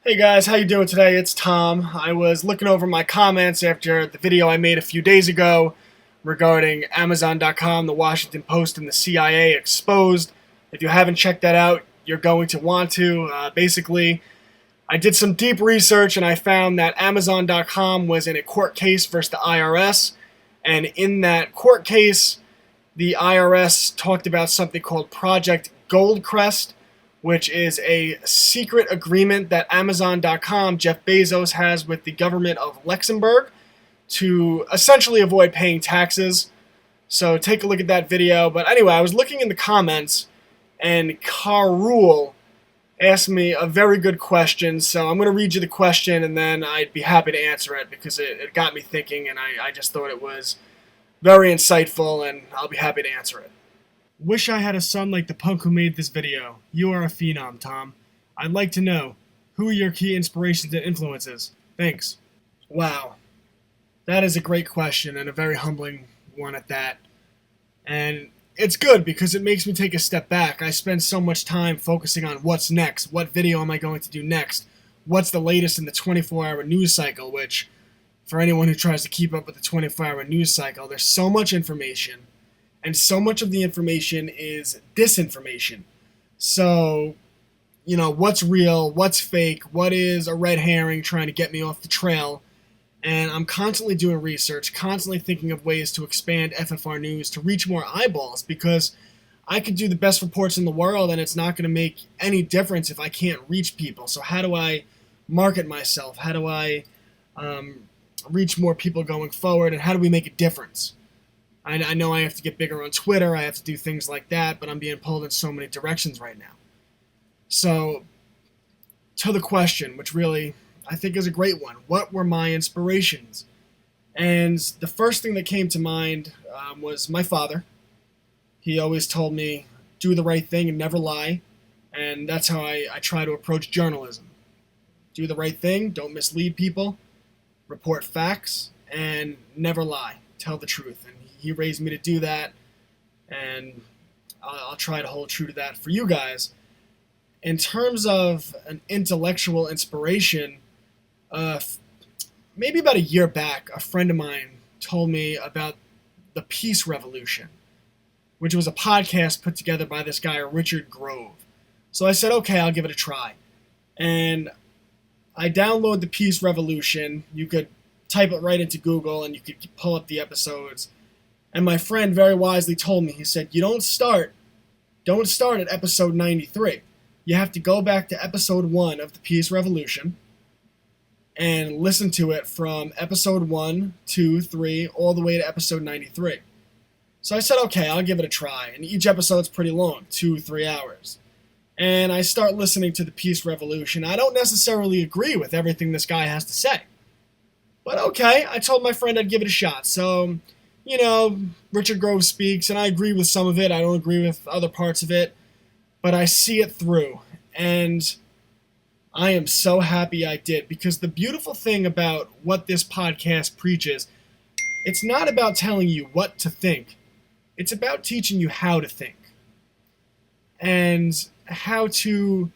Hey guys, how you doing today? It's Tom. I was looking over my comments after the video I made a few days ago regarding Amazon.com, the Washington Post, and the CIA exposed. If you haven't checked that out, you're going to want to. Basically, I did some deep research and I found that Amazon.com was in a court case versus the IRS. And in that court case, the IRS talked about something called Project Goldcrest, which is a secret agreement that Amazon.com, Jeff Bezos, has with the government of Luxembourg to essentially avoid paying taxes. So take a look at that video. But anyway, I was looking in the comments, and Carul asked me a very good question. So I'm going to read you the question, and then I'd be happy to answer it because it got me thinking, and I just thought it was very insightful, and I'll be happy to answer it. Wish I had a son like the punk who made this video. You are a phenom, Tom. I'd like to know, who are your key inspirations and influences? Thanks. Wow. That is a great question and a very humbling one at that. And it's good because it makes me take a step back. I spend so much time focusing on what's next. What video am I going to do next? What's the latest in the 24-hour news cycle, which, for anyone who tries to keep up with the 24-hour news cycle, there's so much information. And so much of the information is disinformation. So, what's real, what's fake, what is a red herring trying to get me off the trail. And I'm constantly doing research, constantly thinking of ways to expand FFRnews to reach more eyeballs, because I could do the best reports in the world and it's not going to make any difference if I can't reach people. So how do I market myself? How do I reach more people going forward? And how do we make a difference? I know I have to get bigger on Twitter, I have to do things like that, but I'm being pulled in so many directions right now. So, to the question, which really I think is a great one, what were my inspirations? And the first thing that came to mind was my father. He always told me, do the right thing and never lie, and that's how I try to approach journalism. Do the right thing, don't mislead people, report facts, and never lie, tell the truth. And he raised me to do that, and I'll try to hold true to that for you guys. In terms of an intellectual inspiration, maybe about a year back, a friend of mine told me about the Peace Revolution, which was a podcast put together by this guy, Richard Grove. So I said, okay, I'll give it a try. And I downloaded the Peace Revolution. You could type it right into Google, and you could pull up the episodes. And my friend very wisely told me, he said, you don't start at episode 93. You have to go back to episode 1 of the Peace Revolution and listen to it from episode 1, 2, 3, all the way to episode 93. So I said, okay, I'll give it a try. And each episode's pretty long, 2-3 hours. And I start listening to the Peace Revolution. I don't necessarily agree with everything this guy has to say. But okay, I told my friend I'd give it a shot. So, Richard Grove speaks, and I agree with some of it. I don't agree with other parts of it, but I see it through. And I am so happy I did, because the beautiful thing about what this podcast preaches, it's not about telling you what to think. It's about teaching you how to think and how to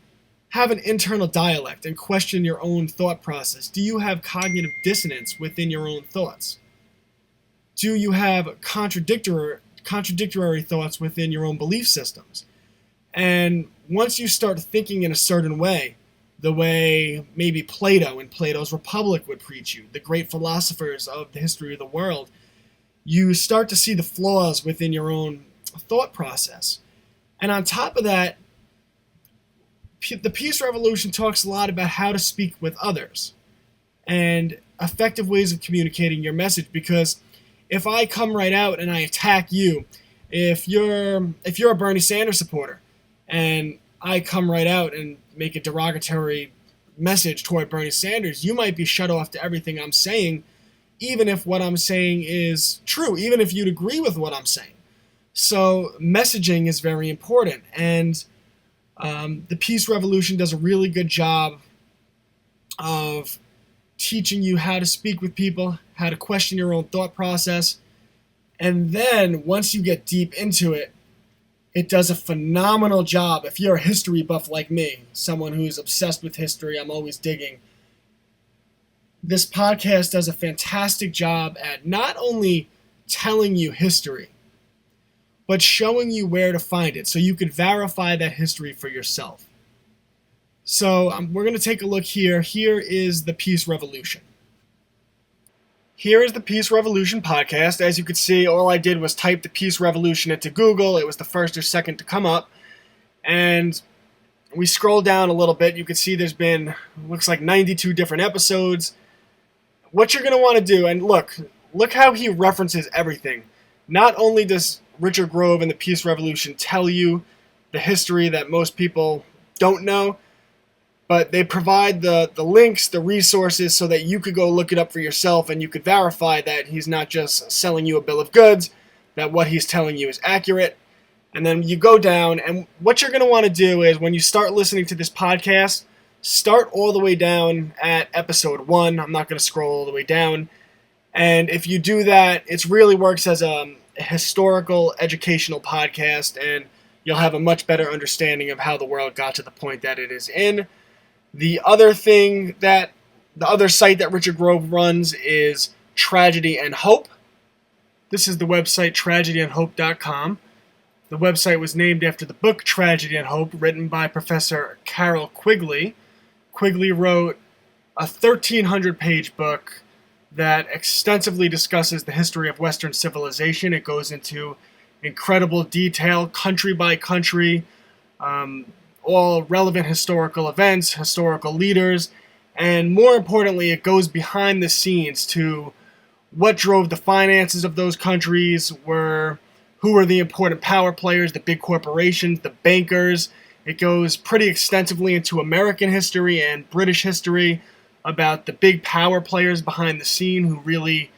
have an internal dialect and question your own thought process. Do you have cognitive dissonance within your own thoughts? Do you have contradictory thoughts within your own belief systems? And once you start thinking in a certain way, the way maybe Plato in Plato's Republic would preach you, the great philosophers of the history of the world, you start to see the flaws within your own thought process. And on top of that, the Peace Revolution talks a lot about how to speak with others and effective ways of communicating your message, because if I come right out and I attack you, if you're a Bernie Sanders supporter and I come right out and make a derogatory message toward Bernie Sanders, you might be shut off to everything I'm saying, even if what I'm saying is true, even if you'd agree with what I'm saying. So messaging is very important, and the Peace Revolution does a really good job of teaching you how to speak with people, how to question your own thought process, and then once you get deep into it, It does a phenomenal job. If you're a history buff like me, someone who's obsessed with history, I'm always digging. This podcast does a fantastic job at not only telling you history, but showing you where to find it so you could verify that history for yourself. So we're going to take a look here. Here is the Peace Revolution. Here is the Peace Revolution podcast. As you can see, all I did was type the Peace Revolution into Google. It was the first or second to come up. And we scroll down a little bit. You can see there's been, looks like 92 different episodes. What you're going to want to do, and look how he references everything. Not only does Richard Grove and the Peace Revolution tell you the history that most people don't know, but they provide the links, the resources, so that you could go look it up for yourself and you could verify that he's not just selling you a bill of goods, that what he's telling you is accurate. And then you go down, and what you're going to want to do is when you start listening to this podcast, start all the way down at episode 1. I'm not going to scroll all the way down. And if you do that, it really works as a historical, educational podcast, and you'll have a much better understanding of how the world got to the point that it is in. The other site that Richard Grove runs is Tragedy and Hope. This is the website tragedyandhope.com. The website was named after the book Tragedy and Hope, written by Professor Carroll Quigley. Quigley wrote a 1,300-page book that extensively discusses the history of Western civilization. It goes into incredible detail, country by country, all relevant historical events, historical leaders, and more importantly, it goes behind the scenes to what drove the finances of those countries, who were the important power players, the big corporations, the bankers. It goes pretty extensively into American history and British history about the big power players behind the scene who really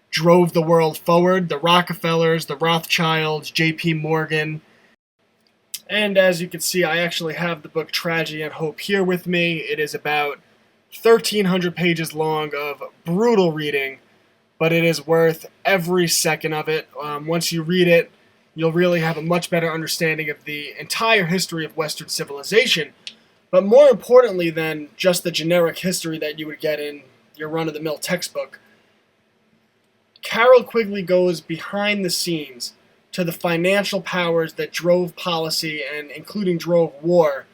drove the world forward, the Rockefellers, the Rothschilds, J.P. Morgan. And as you can see, I actually have the book Tragedy and Hope here with me. It is about 1,300 pages long of brutal reading, but it is worth every second of it. Once you read it, you'll really have a much better understanding of the entire history of Western civilization. But more importantly than just the generic history that you would get in your run-of-the-mill textbook, Carroll Quigley goes behind the scenes to the financial powers that drove policy and including drove war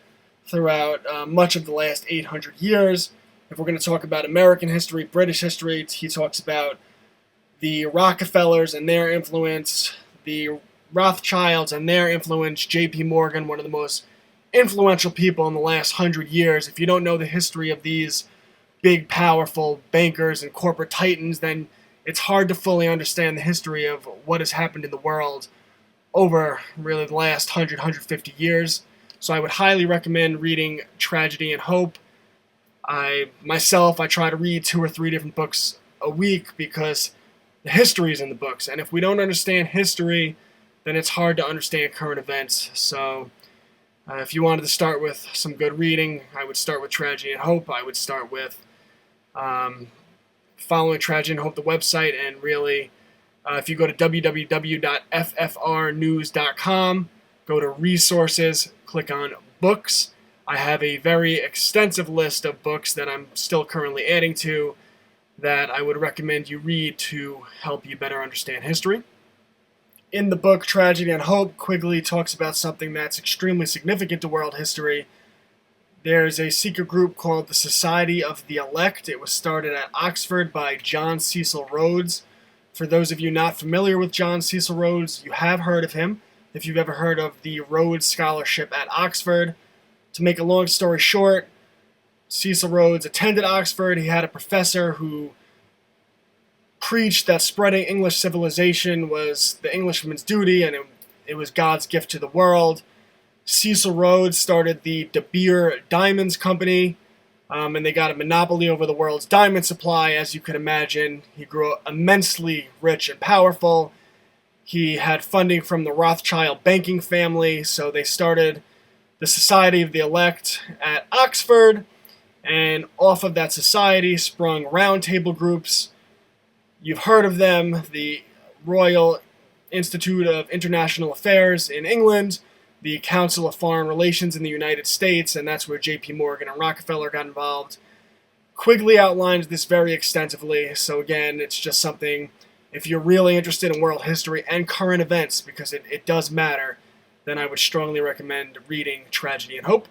throughout much of the last 800 years. If we're going to talk about American history, British history, he talks about the Rockefellers and their influence, the Rothschilds and their influence, J.P. Morgan, one of the most influential people in the last 100 years. If you don't know the history of these big, powerful bankers and corporate titans, then it's hard to fully understand the history of what has happened in the world over really the last 100, 150 years. So I would highly recommend reading Tragedy and Hope. I try to read 2 or 3 different books a week because the history is in the books. And if we don't understand history, then it's hard to understand current events. So if you wanted to start with some good reading, I would start with Tragedy and Hope. I would start with following Tragedy and Hope, the website, and really, if you go to www.FFRnews.com, go to resources, click on books. I have a very extensive list of books that I'm still currently adding to that I would recommend you read to help you better understand history. In the book Tragedy and Hope, Quigley talks about something that's extremely significant to world history. There's a secret group called the Society of the Elect. It was started at Oxford by John Cecil Rhodes. For those of you not familiar with John Cecil Rhodes, you have heard of him. If you've ever heard of the Rhodes Scholarship at Oxford. To make a long story short, Cecil Rhodes attended Oxford. He had a professor who preached that spreading English civilization was the Englishman's duty and it was God's gift to the world. Cecil Rhodes started the De Beer Diamonds Company, and they got a monopoly over the world's diamond supply. As you can imagine, he grew immensely rich and powerful. He had funding from the Rothschild banking family, so they started the Society of the Elect at Oxford, and off of that society sprung roundtable groups. You've heard of them, the Royal Institute of International Affairs in England, the Council of Foreign Relations in the United States, and that's where J.P. Morgan and Rockefeller got involved. Quigley outlines this very extensively, so again, it's just something, if you're really interested in world history and current events, because it does matter, then I would strongly recommend reading Tragedy and Hope.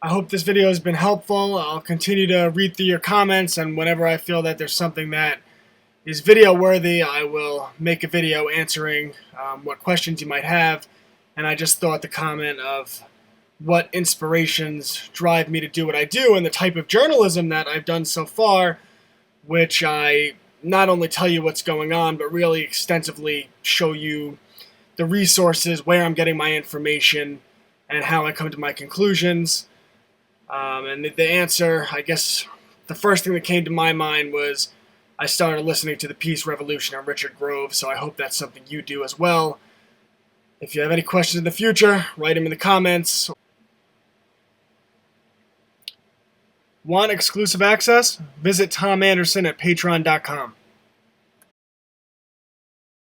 I hope this video has been helpful. I'll continue to read through your comments, and whenever I feel that there's something that is video worthy, I will make a video answering what questions you might have. And I just thought the comment of what inspirations drive me to do what I do and the type of journalism that I've done so far, which I not only tell you what's going on, but really extensively show you the resources, where I'm getting my information, and how I come to my conclusions. And the answer, I guess, the first thing that came to my mind was I started listening to the Peace Revolution on Richard Grove, so I hope that's something you do as well. If you have any questions in the future, write them in the comments. Want exclusive access? Visit Tom Anderson at patreon.com.